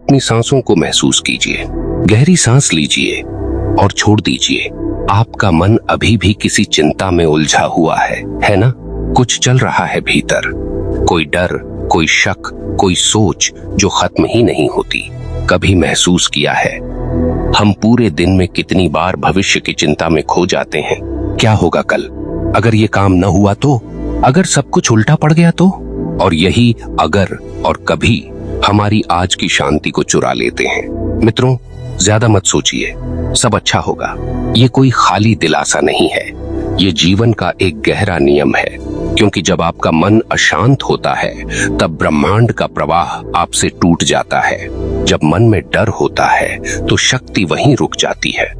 अपनी सांसों को महसूस कीजिए। गहरी सांस लीजिए और छोड़ दीजिए। आपका मन अभी भी किसी चिंता में उलझा हुआ है ना? कुछ चल रहा है भीतर, कोई डर, कोई शक, कोई सोच जो खत्म ही नहीं होती। कभी महसूस किया है हम पूरे दिन में कितनी बार भविष्य की चिंता में खो जाते हैं? क्या होगा कल? अगर ये काम न हुआ तो? अगर सब कुछ उल्टा पड़ गया तो? और यही अगर और कभी हमारी आज की शांति को चुरा लेते हैं। मित्रों, ज्यादा मत सोचिए, सब अच्छा होगा। ये कोई खाली दिलासा नहीं है, ये जीवन का एक गहरा नियम है। क्योंकि जब आपका मन अशांत होता है तब ब्रह्मांड का प्रवाह आपसे टूट जाता है। जब मन में डर होता है तो शक्ति वहीं रुक जाती है,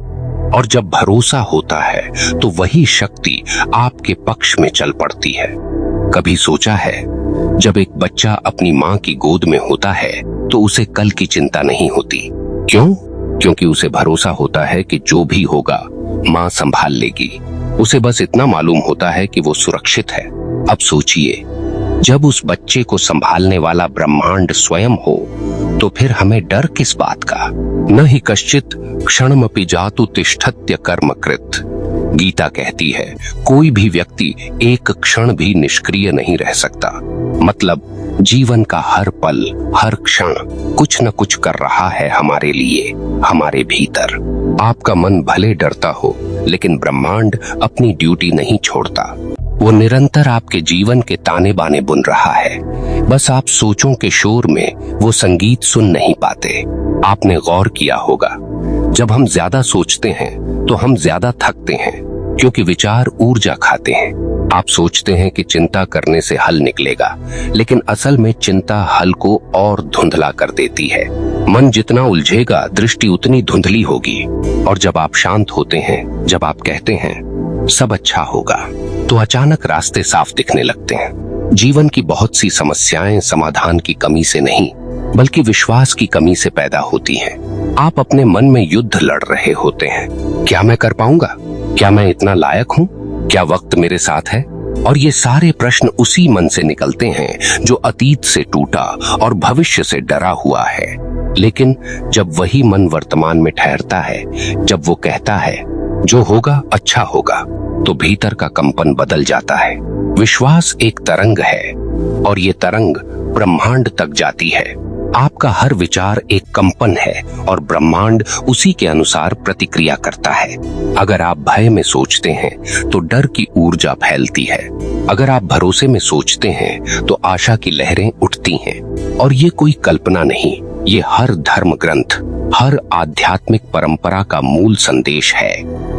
और जब भरोसा होता है तो वही शक्ति आपके पक्ष में चल पड़ती है। कभी सोचा है, जब एक बच्चा अपनी माँ की गोद में होता है तो उसे कल की चिंता नहीं होती। क्यों? क्योंकि उसे भरोसा होता है कि जो भी होगा माँ संभाल लेगी। उसे बस इतना मालूम होता है कि वो सुरक्षित है। अब सोचिए, जब उस बच्चे को संभालने वाला ब्रह्मांड स्वयं हो तो फिर हमें डर किस बात का? न ही कश्चित क्षणमपि जातु तिष्ठत्य कर्मकृत। गीता कहती है, कोई भी व्यक्ति एक क्षण भी निष्क्रिय नहीं रह सकता। मतलब जीवन का हर पल, हर क्षण कुछ न कुछ कर रहा है हमारे लिए, हमारे भीतर। आपका मन भले डरता हो, लेकिन ब्रह्मांड अपनी ड्यूटी नहीं छोड़ता। वो निरंतर आपके जीवन के ताने बाने बुन रहा है। बस आप सोचों के शोर में वो संगीत सुन नहीं पाते। आपने गौर किया होगा, जब हम ज्यादा सोचते हैं तो हम ज्यादा थकते हैं, क्योंकि विचार ऊर्जा खाते हैं। आप सोचते हैं कि चिंता करने से हल निकलेगा, लेकिन असल में चिंता हल को और धुंधला कर देती है। मन जितना उलझेगा, दृष्टि उतनी धुंधली होगी। और जब आप शांत होते हैं, जब आप कहते हैं सब अच्छा होगा, तो अचानक रास्ते साफ दिखने लगते हैं। जीवन की बहुत सी समस्याएं समाधान की कमी से नहीं, बल्कि विश्वास की कमी से पैदा होती हैं। आप अपने मन में युद्ध लड़ रहे होते हैं। क्या मैं कर पाऊंगा? क्या मैं इतना लायक हूँ? क्या वक्त मेरे साथ है? और ये सारे प्रश्न उसी मन से निकलते हैं जो अतीत से टूटा और भविष्य से डरा हुआ है। लेकिन जब वही मन वर्तमान में ठहरता है, जब वो कहता है जो होगा अच्छा होगा, तो भीतर का कंपन बदल जाता है। विश्वास एक तरंग है, और ये तरंग ब्रह्मांड तक जाती है। आपका हर विचार एक कंपन है, और ब्रह्मांड उसी के अनुसार प्रतिक्रिया करता है। अगर आप भय में सोचते हैं तो डर की ऊर्जा फैलती है। अगर आप भरोसे में सोचते हैं तो आशा की लहरें उठती हैं। और ये कोई कल्पना नहीं, ये हर धर्म ग्रंथ, हर आध्यात्मिक परंपरा का मूल संदेश है।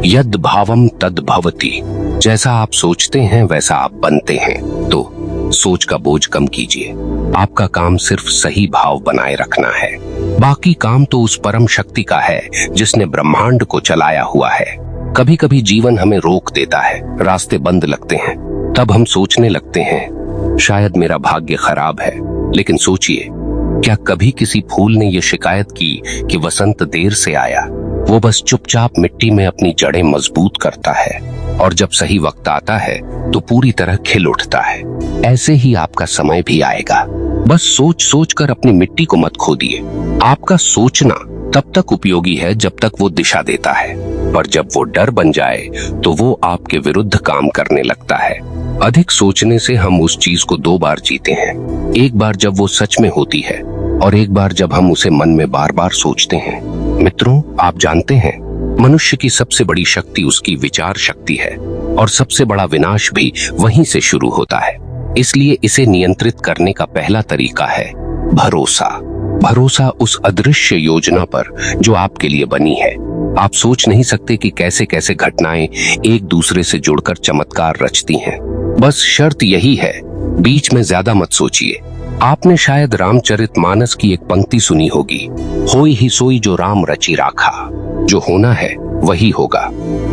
यद भावम तद भवति। जैसा आप सोचते हैं वैसा आप बनते हैं। तो सोच का बोझ कम कीजिए। आपका काम सिर्फ सही भाव बनाए रखना है। बाकी काम तो उस परम शक्ति का है जिसने ब्रह्मांड को चलाया हुआ है। कभी कभी जीवन हमें रोक देता है, रास्ते बंद लगते हैं। तब हम सोचने लगते हैं शायद मेरा भाग्य खराब है। लेकिन सोचिए, क्या कभी किसी फूल ने यह शिकायत की कि वसंत देर से आया? वो बस चुपचाप मिट्टी में अपनी जड़ें मजबूत करता है, और जब सही वक्त आता है तो पूरी तरह खिल उठता है। ऐसे ही आपका समय भी आएगा। बस सोच सोच कर अपनी मिट्टी को मत खोदिए। आपका सोचना तब तक उपयोगी है जब तक वो दिशा देता है, पर जब वो डर बन जाए तो वो आपके विरुद्ध काम करने लगता है। अधिक सोचने से हम उस चीज को दो बार जीते हैं। एक बार जब वो सच में होती है, और एक बार जब हम उसे मन में बार बार सोचते हैं। मित्रों, आप जानते हैं, मनुष्य की सबसे बड़ी शक्ति उसकी विचार शक्ति है, और सबसे बड़ा विनाश भी वहीं से शुरू होता है। इसलिए इसे नियंत्रित करने का पहला तरीका है भरोसा। भरोसा उस अदृश्य योजना पर जो आपके लिए बनी है। आप सोच नहीं सकते कि कैसे कैसे घटनाएं एक दूसरे से जुड़कर चमत्कार रचती हैं। बस शर्त यही है, बीच में ज्यादा मत सोचिए। आपने शायद रामचरितमानस की एक पंक्ति सुनी होगी, होई ही सोई जो राम रची राखा। जो होना है वही होगा,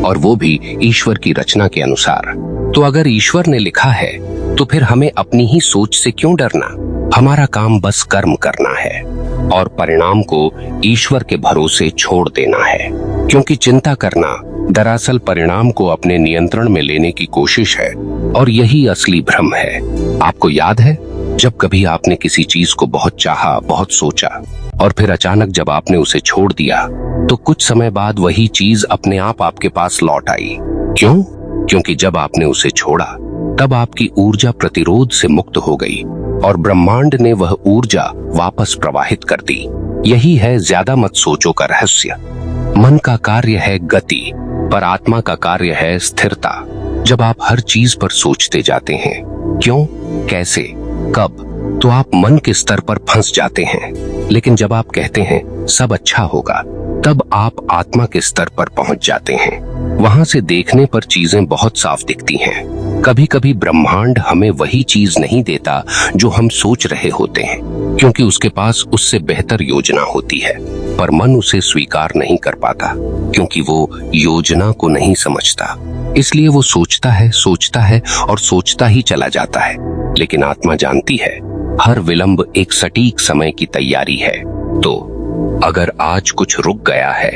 और वो भी ईश्वर की रचना के अनुसार। तो अगर ईश्वर ने लिखा है तो फिर हमें अपनी ही सोच से क्यों डरना? हमारा काम बस कर्म करना है, और परिणाम को ईश्वर के भरोसे छोड़ देना है। क्योंकि चिंता करना दरअसल परिणाम को अपने नियंत्रण में लेने की कोशिश है, और यही असली भ्रम है। आपको याद है, जब कभी आपने किसी चीज को बहुत चाहा, बहुत सोचा और फिर अचानक जब आपने उसे छोड़ दिया तो कुछ समय बाद वही चीज अपने आप आपके पास लौट आई। क्यों? क्योंकि जब आपने उसे छोड़ा तब आपकी ऊर्जा प्रतिरोध से मुक्त हो गई और ब्रह्मांड ने वह ऊर्जा वापस प्रवाहित कर दी। यही है ज्यादा मत सोचो का रहस्य। मन का कार्य है गति, पर आत्मा का कार्य है स्थिरता। जब आप हर चीज पर सोचते जाते हैं, क्यों, कैसे, कब, तो आप मन के स्तर पर फंस जाते हैं। लेकिन जब आप कहते हैं सब अच्छा होगा, तब आप आत्मा के स्तर पर पहुंच जाते हैं। वहां से देखने पर चीजें बहुत साफ दिखती हैं। कभी कभी ब्रह्मांड हमें वही चीज नहीं देता जो हम सोच रहे होते हैं, क्योंकि उसके पास उससे बेहतर योजना होती है, पर मन उसे स्वीकार नहीं कर पाता क्योंकि वो योजना को नहीं समझता। इसलिए वो सोचता है और सोचता ही चला जाता है। लेकिन आत्मा जानती है हर विलंब एक सटीक समय की तैयारी है। तो अगर आज कुछ रुक गया है,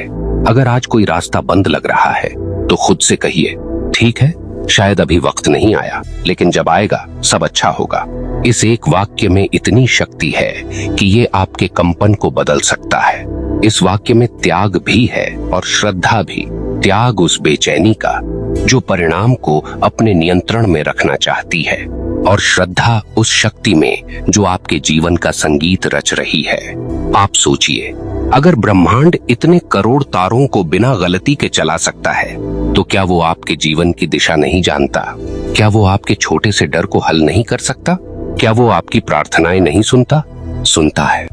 अगर आज कोई रास्ता बंद लग रहा है, तो खुद से कहिए ठीक है, शायद अभी वक्त नहीं आया, लेकिन जब आएगा सब अच्छा होगा। इस एक वाक्य में इतनी शक्ति है कि ये आपके कंपन को बदल सकता है। इस वाक्य में त्याग भी है और श्रद्धा भी। त्याग उस बेचैनी का जो परिणाम को अपने नियंत्रण में रखना चाहती है, और श्रद्धा उस शक्ति में जो आपके जीवन का संगीत रच रही है। आप सोचिए, अगर ब्रह्मांड इतने करोड़ तारों को बिना गलती के चला सकता है, तो क्या वो आपके जीवन की दिशा नहीं जानता? क्या वो आपके छोटे से डर को हल नहीं कर सकता? क्या वो आपकी प्रार्थनाएं नहीं सुनता? सुनता है,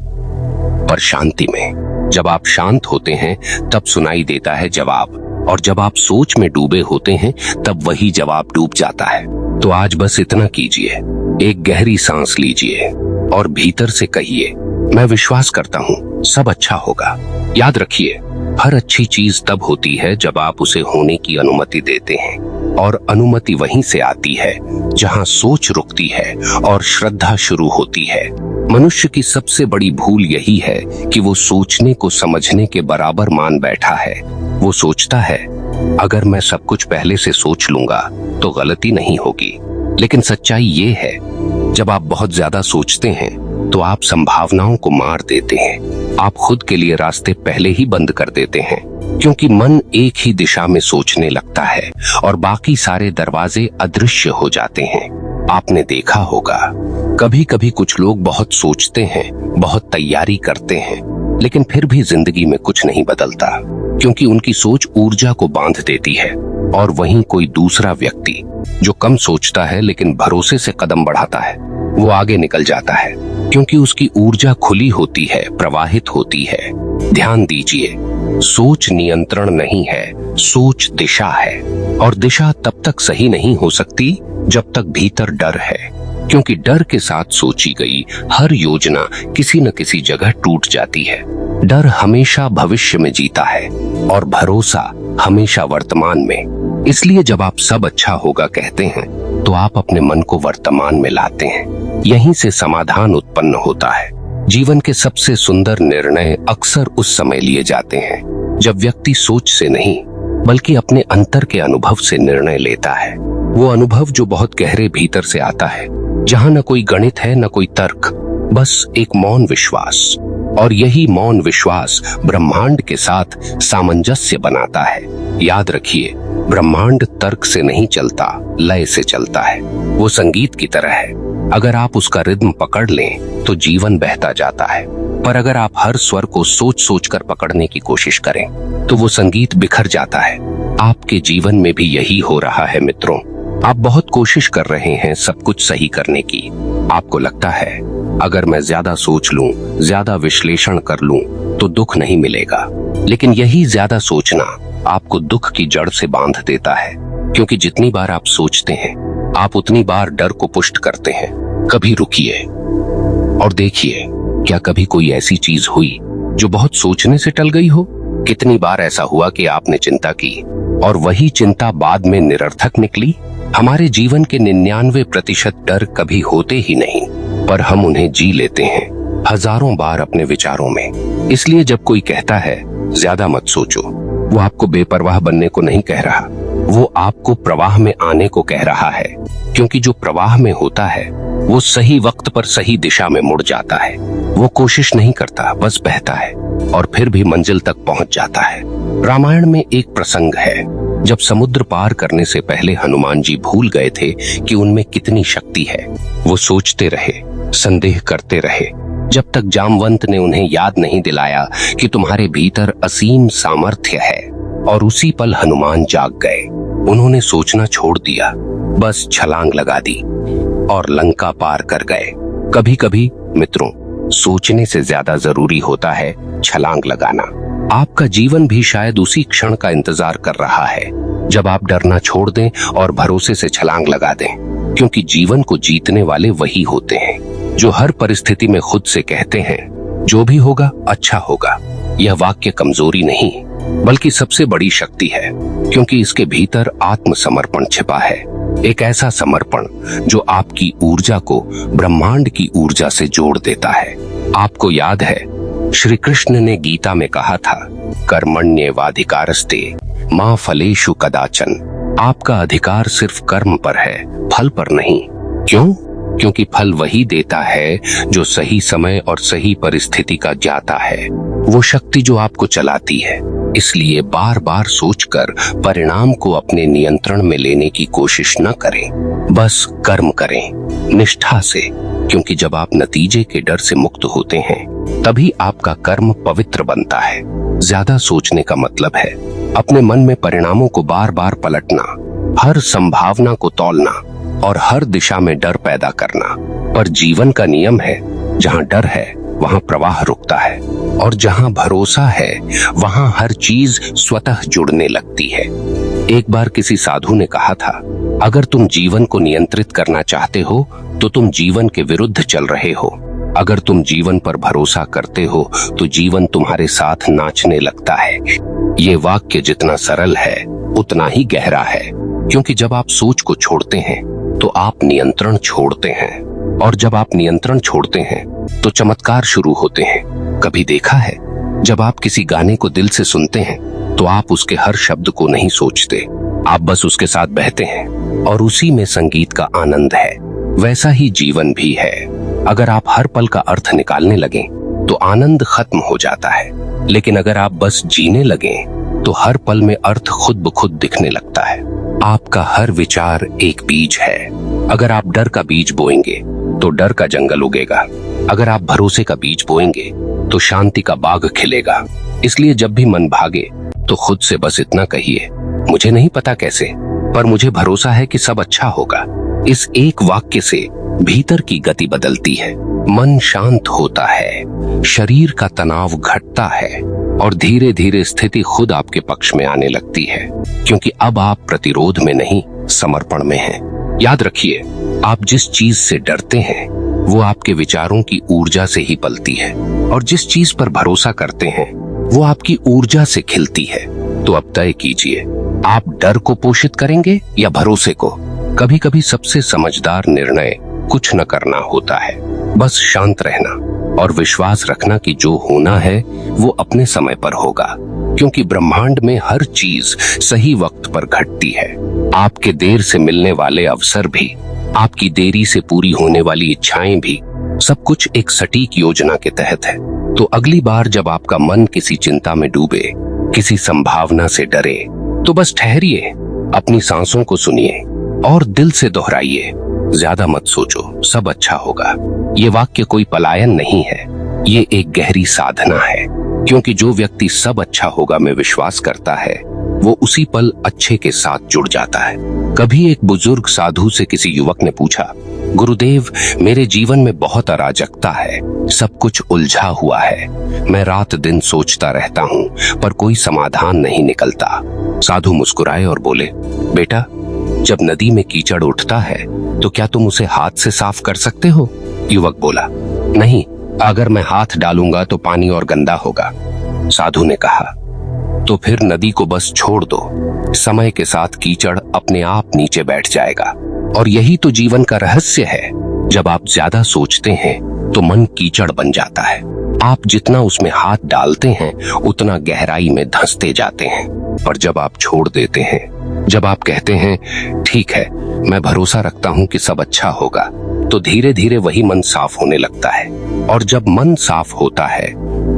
पर शांति में। जब आप शांत होते हैं तब सुनाई देता है जवाब, और जब आप सोच में डूबे होते हैं तब वही जवाब डूब जाता है। तो आज बस इतना कीजिए, एक गहरी सांस लीजिए और भीतर से कहिए मैं विश्वास करता हूँ सब अच्छा होगा। याद रखिए, हर अच्छी चीज तब होती है जब आप उसे होने की अनुमति देते हैं, और अनुमति वहीं से आती है जहाँ सोच रुकती है और श्रद्धा शुरू होती है। मनुष्य की सबसे बड़ी भूल यही है कि वो सोचने को समझने के बराबर मान बैठा है। वो सोचता है अगर मैं सब कुछ पहले से सोच लूंगा तो गलती नहीं होगी। लेकिन सच्चाई ये है, जब आप बहुत ज्यादा सोचते हैं तो आप संभावनाओं को मार देते हैं। आप खुद के लिए रास्ते पहले ही बंद कर देते हैं, क्योंकि मन एक ही दिशा में सोचने लगता है और बाकी सारे दरवाजे अदृश्य हो जाते हैं। आपने देखा होगा, कभी कभी कुछ लोग बहुत सोचते हैं, बहुत तैयारी करते हैं, लेकिन फिर भी जिंदगी में कुछ नहीं बदलता, क्योंकि उनकी सोच ऊर्जा को बांध देती है। और वहीं कोई दूसरा व्यक्ति जो कम सोचता है लेकिन भरोसे से कदम बढ़ाता है, वो आगे निकल जाता है, क्योंकि उसकी ऊर्जा खुली होती है, प्रवाहित होती है। ध्यान दीजिए, सोच नियंत्रण नहीं है, सोच दिशा है, और दिशा तब तक सही नहीं हो सकती जब तक भीतर डर है, क्योंकि डर के साथ सोची गई हर योजना किसी न किसी जगह टूट जाती है। डर हमेशा भविष्य में जीता है और भरोसा हमेशा वर्तमान में। इसलिए जब आप सब अच्छा होगा कहते हैं तो आप अपने मन को वर्तमान में लाते हैं। यहीं से समाधान उत्पन्न होता है। जीवन के सबसे सुंदर निर्णय अक्सर उस समय लिए जाते हैं जब व्यक्ति सोच से नहीं बल्कि अपने अंतर के अनुभव से निर्णय लेता है। वो अनुभव जो बहुत गहरे भीतर से आता है, जहाँ न कोई गणित है न कोई तर्क, बस एक मौन विश्वास। और यही मौन विश्वास ब्रह्मांड के साथ सामंजस्य बनाता है। याद रखिए, ब्रह्मांड तर्क से नहीं चलता, लय से चलता है। वो संगीत की तरह है, अगर आप उसका रिद्म पकड़ लें तो जीवन बहता जाता है, पर अगर आप हर स्वर को सोच सोच कर पकड़ने की कोशिश करें तो वो संगीत बिखर जाता है। आपके जीवन में भी यही हो रहा है मित्रों। आप बहुत कोशिश कर रहे हैं सब कुछ सही करने की। आपको लगता है अगर मैं ज्यादा सोच लूं, ज्यादा विश्लेषण कर लूं तो दुख नहीं मिलेगा, लेकिन यही ज्यादा सोचना आपको दुख की जड़ से बांध देता है, क्योंकि जितनी बार आप सोचते हैं आप उतनी बार डर को पुष्ट करते हैं। कभी रुकिए और देखिए, क्या कभी कोई ऐसी चीज हुई जो बहुत सोचने से टल गई हो? कितनी बार ऐसा हुआ कि आपने चिंता की और वही चिंता बाद में निरर्थक निकली? हमारे जीवन के 99% डर कभी होते ही नहीं, पर हम उन्हें जी लेते हैं हजारों बार अपने विचारों में। इसलिए जब कोई कहता है ज्यादा मत सोचो, वो आपको बेपरवाह बनने को नहीं कह रहा, वो आपको प्रवाह में आने को कह रहा है, क्योंकि जो प्रवाह में होता है वो सही वक्त पर सही दिशा में मुड़ जाता है। वो कोशिश नहीं करता, बस बहता है और फिर भी मंजिल तक पहुंच जाता है। रामायण में एक प्रसंग है जब समुद्र पार करने से पहले हनुमान जी भूल गए थे कि उनमें कितनी शक्ति है। वो सोचते रहे, संदेह करते रहे, जब तक जामवंत ने उन्हें याद नहीं दिलाया कि तुम्हारे भीतर असीम सामर्थ्य है। और उसी पल हनुमान जाग गए। उन्होंने सोचना छोड़ दिया, बस छलांग लगा दी और लंका पार कर गए। कभी कभी मित्रों, सोचने से ज्यादा जरूरी होता है छलांग लगाना। आपका जीवन भी शायद उसी क्षण का इंतजार कर रहा है जब आप डरना छोड़ दें और भरोसे से छलांग लगा दें, क्योंकि जीवन को जीतने वाले वही होते हैं जो हर परिस्थिति में खुद से कहते हैं जो भी होगा अच्छा होगा। यह वाक्य कमजोरी नहीं बल्कि सबसे बड़ी शक्ति है, क्योंकि इसके भीतर आत्मसमर्पण छिपा है। एक ऐसा समर्पण जो आपकी ऊर्जा को ब्रह्मांड की ऊर्जा से जोड़ देता है। आपको याद है श्री कृष्ण ने गीता में कहा था, कर्मण्येवाधिकारस्ते मा फलेषु कदाचन। आपका अधिकार सिर्फ कर्म पर है, फल पर नहीं। क्यों? क्योंकि फल वही देता है जो सही समय और सही परिस्थिति का ज्ञाता है। वो शक्ति जो आपको चलाती है। इसलिए बार बार सोचकर परिणाम को अपने नियंत्रण में लेने की कोशिश न करें, बस कर्म करें निष्ठा से, क्योंकि जब आप नतीजे के डर से मुक्त होते हैं तभी आपका कर्म पवित्र बनता है। ज्यादा सोचने का मतलब है अपने मन में परिणामों को बार बार पलटना, हर संभावना को तौलना और हर दिशा में डर पैदा करना। पर जीवन का नियम है, जहाँ डर है वहाँ प्रवाह रुकता है, और जहाँ भरोसा है वहाँ हर चीज स्वतः जुड़ने लगती है। एक बार किसी साधु ने कहा था, अगर तुम जीवन को नियंत्रित करना चाहते हो तो तुम जीवन के विरुद्ध चल रहे हो। अगर तुम जीवन पर भरोसा करते हो तो जीवन तुम्हारे साथ नाचने लगता है। ये वाक्य जितना सरल है उतना ही गहरा है, क्योंकि जब आप सोच को छोड़ते हैं तो आप नियंत्रण छोड़ते हैं, और जब आप नियंत्रण छोड़ते हैं तो चमत्कार शुरू होते हैं। कभी देखा है, जब आप किसी गाने को दिल से सुनते हैं तो आप उसके हर शब्द को नहीं सोचते, आप बस उसके साथ बहते हैं और उसी में संगीत का आनंद है। वैसा ही जीवन भी है। अगर आप हर पल का अर्थ निकालने लगें तो आनंद खत्म हो जाता है, लेकिन अगर आप बस जीने लगें तो हर पल में अर्थ खुद ब खुद दिखने लगता है। आपका हर विचार एक बीज है। अगर आप डर का बीज बोएंगे तो डर का जंगल उगेगा। अगर आप भरोसे का बीज बोएंगे तो शांति का बाग खिलेगा। इसलिए जब भी मन भागे तो खुद से बस इतना कहिए, मुझे नहीं पता कैसे, पर मुझे भरोसा है कि सब अच्छा होगा। इस एक वाक्य से भीतर की गति बदलती है, मन शांत होता है, शरीर का तनाव घटता है और धीरे धीरे स्थिति खुद आपके पक्ष में आने लगती है, क्योंकि अब आप प्रतिरोध में नहीं, समर्पण में हैं। याद रखिए, आप जिस चीज से डरते हैं वो आपके विचारों की ऊर्जा से ही पलती है, और जिस चीज पर भरोसा करते हैं वो आपकी ऊर्जा से खिलती है। तो अब तय कीजिए, आप डर को पोषित करेंगे या भरोसे को। कभी कभी सबसे समझदार निर्णय कुछ न करना होता है, बस शांत रहना और विश्वास रखना कि जो होना है वो अपने समय पर होगा, क्योंकि ब्रह्मांड में हर चीज सही वक्त पर घटती है। आपके देर से मिलने वाले अवसर भी, आपकी देरी से पूरी होने वाली इच्छाएं भी, सब कुछ एक सटीक योजना के तहत है। तो अगली बार जब आपका मन किसी चिंता में डूबे, किसी संभावना से डरे, तो बस ठहरिए, अपनी सांसों को सुनिए और दिल से दोहराइए, ज्यादा मत सोचो, सब अच्छा होगा। ये वाक्य कोई पलायन नहीं है, ये एक गहरी साधना है, क्योंकि जो व्यक्ति सब अच्छा होगा में विश्वास करता है वो उसी पल अच्छे के साथ जुड़ जाता है। कभी एक बुजुर्ग साधु से किसी युवक ने पूछा, गुरुदेव, मेरे जीवन में बहुत अराजकता है, सब कुछ उलझा हुआ है, मैं रात दिन सोचता रहता हूँ पर कोई समाधान नहीं निकलता। साधु मुस्कुराए और बोले, बेटा, जब नदी में कीचड़ उठता है तो क्या तुम उसे हाथ से साफ कर सकते हो? युवक बोला, नहीं, अगर मैं हाथ डालूंगा तो पानी और गंदा होगा। साधु ने कहा, तो फिर नदी को बस छोड़ दो, समय के साथ कीचड़ अपने आप नीचे बैठ जाएगा। और यही तो जीवन का रहस्य है। जब आप ज्यादा सोचते हैं तो मन कीचड़ बन जाता है। आप जितना उसमें हाथ डालते हैं उतना गहराई में धंसते जाते हैं, पर जब आप छोड़ देते हैं जब आप कहते हैं ठीक है, मैं भरोसा रखता हूं कि सब अच्छा होगा, तो धीरे धीरे वही मन साफ होने लगता है। और जब मन साफ होता है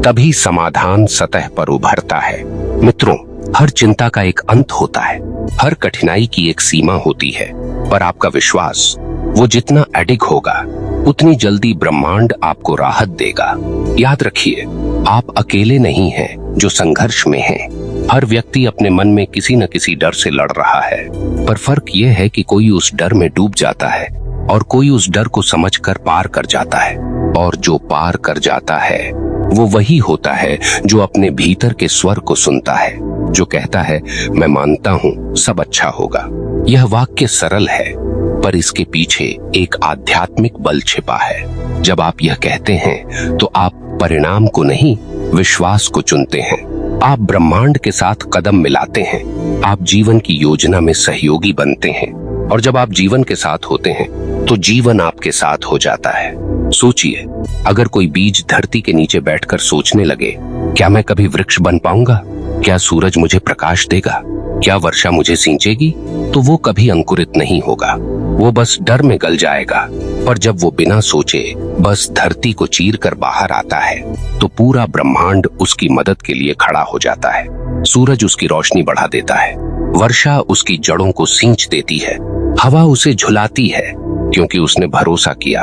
तभी समाधान सतह पर उभरता है। मित्रों, हर चिंता का एक अंत होता है, हर कठिनाई की एक सीमा होती है, पर आपका विश्वास वो जितना अडिग होगा उतनी जल्दी ब्रह्मांड आपको राहत देगा। याद रखिए, आप अकेले नहीं हैं जो संघर्ष में हैं। हर व्यक्ति अपने मन में किसी न किसी डर से लड़ रहा है, पर फर्क यह है कि कोई उस डर में डूब जाता है और कोई उस डर को समझकर पार कर जाता है। और जो पार कर जाता है वो वही होता है जो अपने भीतर के स्वर को सुनता है, जो कहता है मैं मानता हूं सब अच्छा होगा। यह वाक्य सरल है, पर इसके पीछे एक आध्यात्मिक बल छिपा है। जब आप यह कहते हैं तो आप परिणाम को नहीं, विश्वास को चुनते हैं। आप ब्रह्मांड के साथ कदम मिलाते हैं, आप जीवन की योजना में सहयोगी बनते हैं। और जब आप जीवन के साथ होते हैं तो जीवन आपके साथ हो जाता है। सोचिए, अगर कोई बीज धरती के नीचे बैठकर सोचने लगे, क्या मैं कभी वृक्ष बन पाऊंगा? क्या सूरज मुझे प्रकाश देगा? क्या वर्षा मुझे सींचेगी? तो वो कभी अंकुरित नहीं होगा, वो बस डर में गल जाएगा। पर जब वो बिना सोचे बस धरती को चीर कर बाहर आता है, तो पूरा ब्रह्मांड उसकी मदद के लिए खड़ा हो जाता है। सूरज उसकी रोशनी बढ़ा देता है, वर्षा उसकी जड़ों को सींच देती है, हवा उसे झुलाती है, क्योंकि उसने भरोसा किया।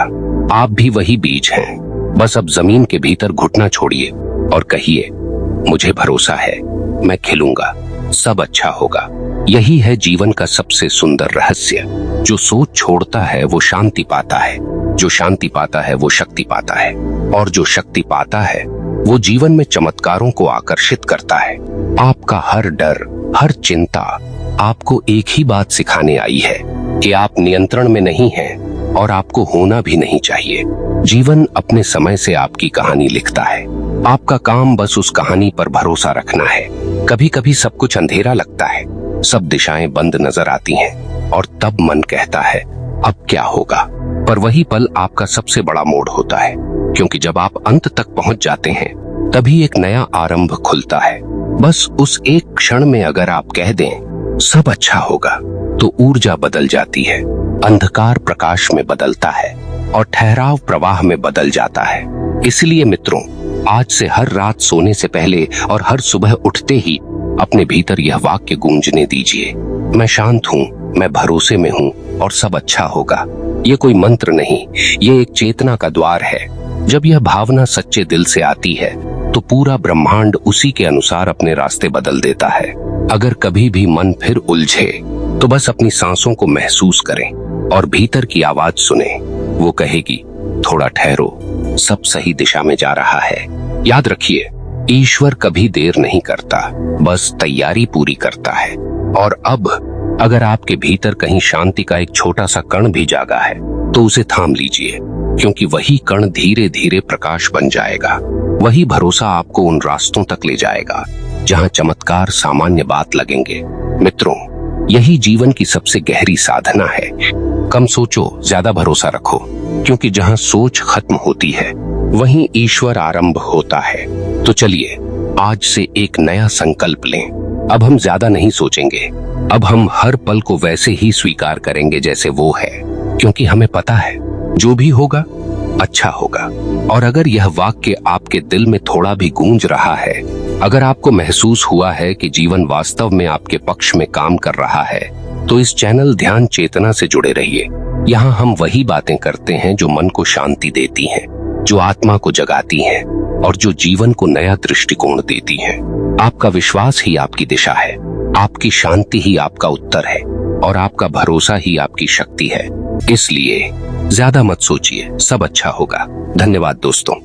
आप भी वही बीज हैं, बस अब जमीन के भीतर घुटना छोड़िए और कहिए, मुझे भरोसा है, मैं खिलूंगा, सब अच्छा होगा। यही है जीवन का सबसे सुंदर रहस्य। जो सोच छोड़ता है वो शांति पाता है, जो शांति पाता है वो शक्ति पाता है, और जो शक्ति पाता है वो जीवन में चमत्कारों को आकर्षित करता है। आपका हर डर, हर चिंता आपको एक ही बात सिखाने आई है कि आप नियंत्रण में नहीं हैं और आपको होना भी नहीं चाहिए। जीवन अपने समय से आपकी कहानी लिखता है, आपका काम बस उस कहानी पर भरोसा रखना है। कभी कभी सब कुछ अंधेरा लगता है, सब दिशाएं बंद नजर आती हैं, और तब मन कहता है अब क्या होगा। पर वही पल आपका सबसे बड़ा मोड़ होता है, क्योंकि जब आप अंत तक पहुंच जाते हैं तभी एक नया आरंभ खुलता है। बस उस एक क्षण में अगर आप कह दें सब अच्छा होगा, तो ऊर्जा बदल जाती है, अंधकार प्रकाश में बदलता है और ठहराव प्रवाह में बदल जाता है। इसलिए मित्रों, आज से हर रात सोने से पहले और हर सुबह उठते ही अपने भीतर यह वाक्य गूंजने दीजिए, मैं शांत हूँ, मैं भरोसे में हूँ और सब अच्छा होगा। ये कोई मंत्र नहीं, ये एक चेतना का द्वार है। जब यह भावना सच्चे दिल से आती है तो पूरा ब्रह्मांड उसी के अनुसार अपने रास्ते बदल देता है। अगर कभी भी मन फिर उलझे तो बस अपनी सांसों को महसूस करें और भीतर की आवाज सुने। वो कहेगी थोड़ा ठहरो, सब सही दिशा में जा रहा है। याद रखिए, ईश्वर कभी देर नहीं करता, बस तैयारी पूरी करता है। और अब अगर आपके भीतर कहीं शांति का एक छोटा सा कण भी जागा है तो उसे थाम लीजिए, क्योंकि वही कण धीरे धीरे प्रकाश बन जाएगा। वही भरोसा आपको उन रास्तों तक ले जाएगा जहां चमत्कार सामान्य बात लगेंगे। मित्रों, यही जीवन की सबसे गहरी साधना है। कम सोचो, ज्यादा भरोसा रखो, क्योंकि जहां सोच खत्म होती है वहीं ईश्वर आरंभ होता है। तो चलिए आज से एक नया संकल्प लें। अब हम ज्यादा नहीं सोचेंगे, अब हम हर पल को वैसे ही स्वीकार करेंगे जैसे वो है, क्योंकि हमें पता है जो भी होगा अच्छा होगा। और अगर यह वाक्य आपके दिल में थोड़ा भी गूंज रहा है, अगर आपको महसूस हुआ है कि जीवन वास्तव में आपके पक्ष में काम कर रहा है, तो इस चैनल ध्यान चेतना से जुड़े रहिए। यहाँ हम वही बातें करते हैं जो मन को शांति देती हैं, जो आत्मा को जगाती हैं और जो जीवन को नया दृष्टिकोण देती हैं। आपका विश्वास ही आपकी दिशा है, आपकी शांति ही आपका उत्तर है और आपका भरोसा ही आपकी शक्ति है। इसलिए ज्यादा मत सोचिए, सब अच्छा होगा। धन्यवाद दोस्तों।